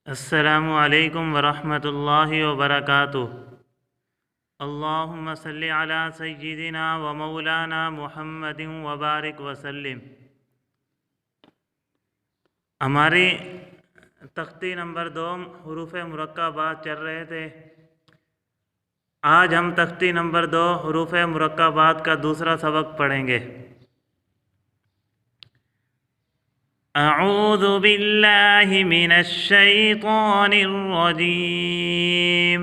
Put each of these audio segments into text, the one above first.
अस्सलामु अलैकुम वरहमतुल्लाहि वबरकातुह। अल्लाहुम्मा सल्लि अला सय्यिदिना व मौलाना मुहम्मदिन व बारिक वसल्लिम। हमारी तख्ती नंबर 2 हुरूफ मुरक्काबात चल रहे थे। आज हम तख्ती नंबर 2 हुरूफ मुरक्काबात का दूसरा सबक पढ़ेंगे। अऊज़ु बिल्लाहि मिनश शैतानिर रजीम।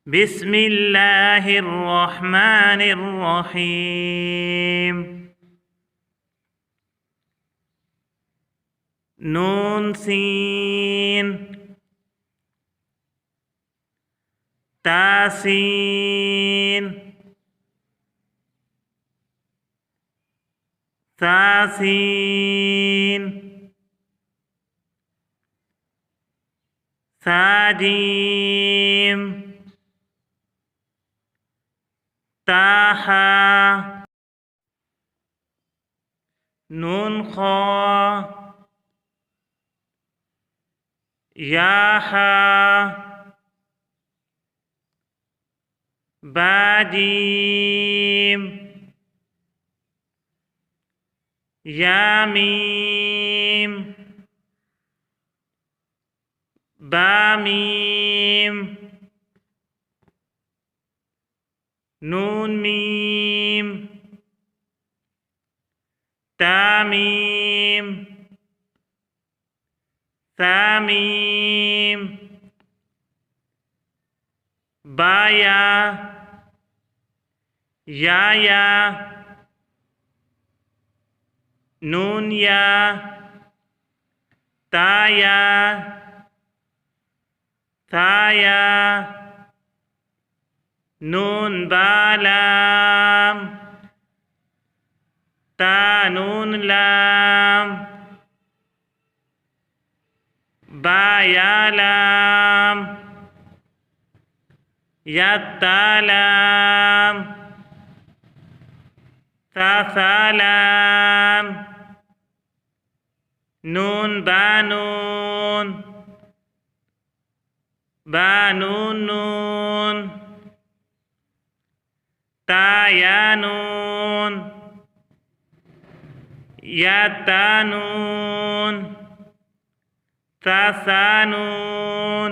बिस्मिल्लाहिर रहमानिर रहीम। नून सीन तासीन सासीन साजीम ताहा नून खा याहा बाजीम यामीम बामीम नून मीम तामीम सामीम बाया या नून या ताया थाया नून बालाम ता नून लाम बायालाम यत्तालाम सासालाम नून बानून बानून नून तायानून यातानून सासानून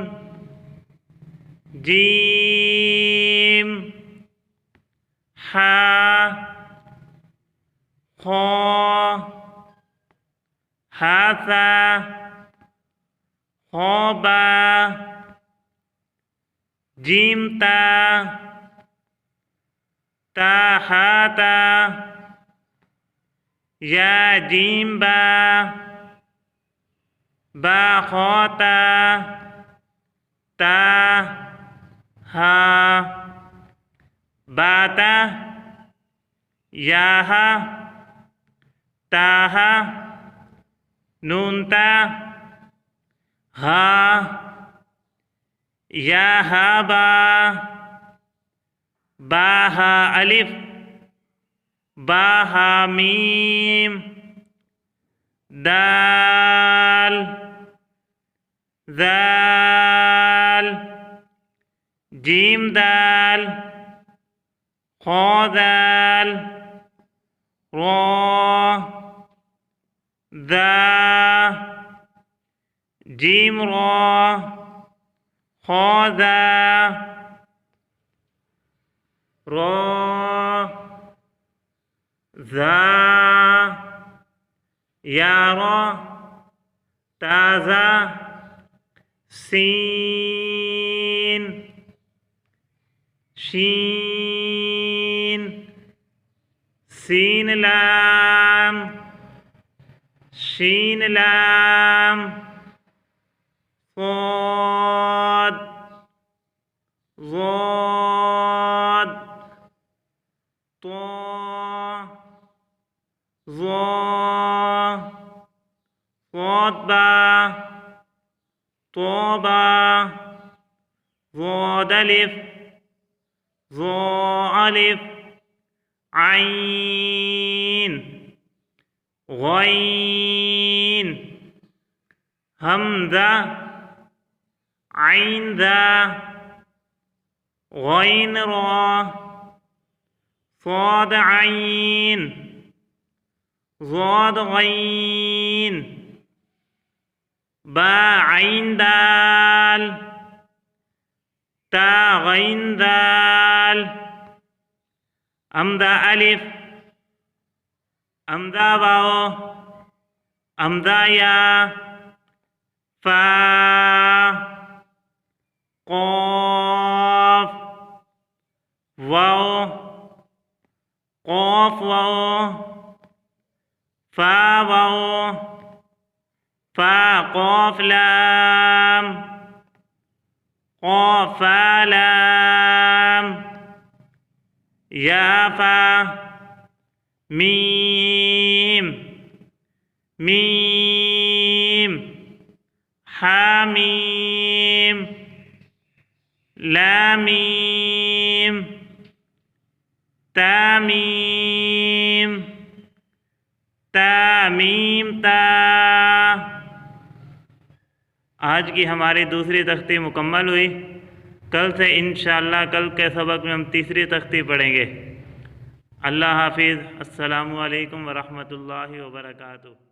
जीम हा खो हासा खोबा जीमता ताहाता या जीम्बा बाखोता ता हा बाता याहा ताहा नूनता हा याहाबा बाहा अलिफ बाहा मीम दाल दाल जीम दाल खो दाल रो दा जीम रो खो दा रो ज़ा यारो ताज़ा सीन शीन सीन लाम शीन लाम ज़ाद ज़ाद तो ज़ादबा तोबा ज़ादलिफ ज़ालिफ आइन गईन हमज़ा आइन ज़ा गैन रा साद आइन ज़ाद गैन बा आइन दाल ता गैन दाल हमज़ा अलिफ हमज़ा वाओ हमज़ा या फा क़ाफ वाओ क़ाफ वाओ फा वाओ फा क़ाफ लाम क़ाफ फा लाम या फा मीम मीम हामीम लामीम तामीम तामीम ता। आज की हमारी दूसरी तख्ती मुकम्मल हुई। कल से इंशाअल्लाह कल के सबक में हम तीसरी तख्ती पढ़ेंगे। अल्लाह हाफिज़। अस्सलामु अलैकुम व रहमतुल्लाहि व बरकातुहू।